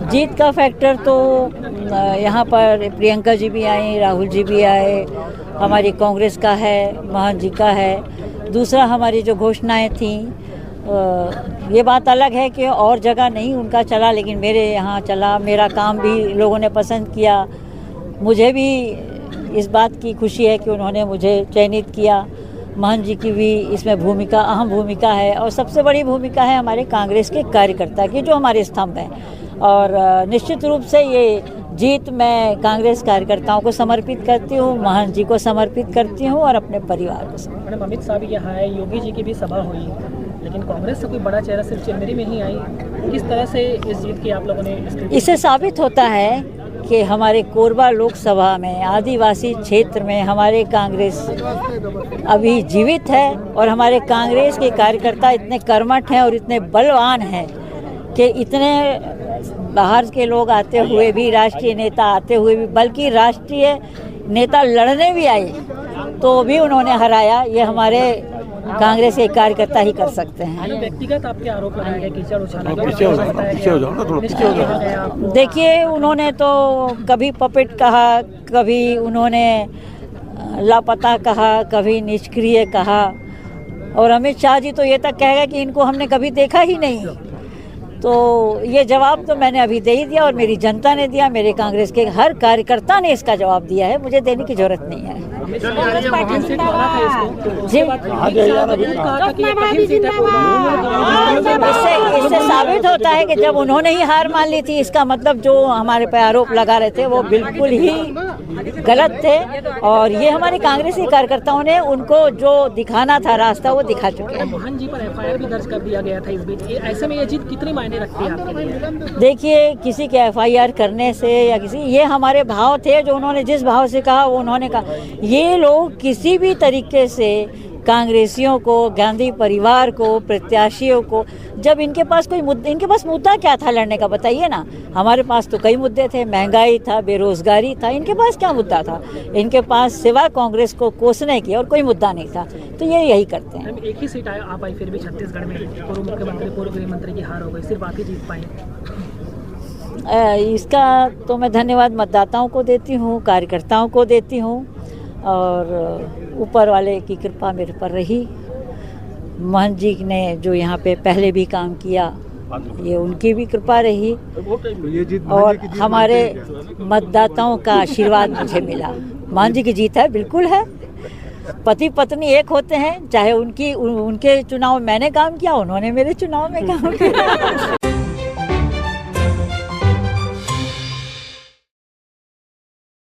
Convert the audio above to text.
जीत का फैक्टर तो यहाँ पर प्रियंका जी भी आई, राहुल जी भी आए, हमारी कांग्रेस का है, महंत जी का है। दूसरा हमारी जो घोषणाएं थी, ये बात अलग है कि और जगह नहीं उनका चला, लेकिन मेरे यहाँ चला। मेरा काम भी लोगों ने पसंद किया। मुझे भी इस बात की खुशी है कि उन्होंने मुझे चयनित किया। महंत जी की भी इसमें अहम भूमिका है, और सबसे बड़ी भूमिका है हमारे कांग्रेस के कार्यकर्ता की, जो हमारे स्तंभ हैं। और निश्चित रूप से ये जीत मैं कांग्रेस कार्यकर्ताओं को समर्पित करती हूँ, महंत जी को समर्पित करती हूँ और अपने परिवार को। मैडम, अमित शाह भी यहाँ आए, योगी जी की भी सभा हुई, लेकिन कांग्रेस से कोई बड़ा चेहरा सिर्फ चेन्नई में ही आई। किस तरह से इस जीत की आप लोगों ने इससे साबित होता है कि हमारे कोरबा लोकसभा में आदिवासी क्षेत्र में हमारे कांग्रेस अभी जीवित है, और हमारे कांग्रेस के कार्यकर्ता इतने कर्मठ हैं और इतने बलवान हैं कि इतने बाहर के लोग आते हुए भी, राष्ट्रीय नेता आते हुए भी, बल्कि राष्ट्रीय नेता लड़ने भी आए तो भी उन्होंने हराया। ये हमारे कांग्रेस के कार्यकर्ता ही कर सकते हैं। व्यक्तिगत आपके आरोप लगाए गए, कीचड़ उछाला, देखिए, उन्होंने तो कभी पपेट कहा, कभी उन्होंने लापता कहा, कभी निष्क्रिय कहा, और अमित शाह जी तो ये तक कहेगा कि इनको हमने कभी देखा ही नहीं। तो ये जवाब तो मैंने अभी दे ही दिया, और मेरी जनता ने दिया, मेरे कांग्रेस के हर कार्यकर्ता ने इसका जवाब दिया है। मुझे देने की जरूरत नहीं है। जी, इससे साबित होता है कि जब उन्होंने ही हार मान ली थी, इसका मतलब जो हमारे पे आरोप लगा रहे थे वो बिल्कुल ही गलत थे, और ये हमारे कांग्रेस के कार्यकर्ताओं ने उनको जो दिखाना था रास्ता वो दिखा चुके हैं। महंत जी पर एफआईआर भी दर्ज कर दिया गया था इस बीच। ऐसे में ये जीत कितनी मायने रखती है आपके लिए? देखिए, किसी के एफआईआर करने से या ये हमारे भाव थे, जो उन्होंने जिस भाव से कहा वो उन्होंने कहा। ये लोग किसी भी तरीके से कांग्रेसियों को, गांधी परिवार को, प्रत्याशियों को, जब इनके पास कोई मुद्दा, इनके पास मुद्दा क्या था लड़ने का, बताइए ना। हमारे पास तो कई मुद्दे थे, महंगाई था, बेरोजगारी था, इनके पास क्या मुद्दा था? इनके पास सिवा कांग्रेस को कोसने की और कोई मुद्दा नहीं था। तो ये यही करते हैं। एक ही सीट आप आई, फिर भी छत्तीसगढ़ में पूर्व मुख्यमंत्री, पूर्व गृह मंत्री की हार हो गई, सिर्फ आप ही जीत पाए। इसका तो मैं धन्यवाद मतदाताओं को देती हूँ, कार्यकर्ताओं को देती हूँ, और ऊपर वाले की कृपा मेरे पर रही। महंत जी ने जो यहाँ पे पहले भी काम किया, ये उनकी भी कृपा रही, और हमारे मतदाताओं का आशीर्वाद मुझे मिला। महंत जी की जीत है, बिल्कुल है। पति पत्नी एक होते हैं, चाहे उनके चुनाव में मैंने काम किया, उन्होंने मेरे चुनाव में काम किया।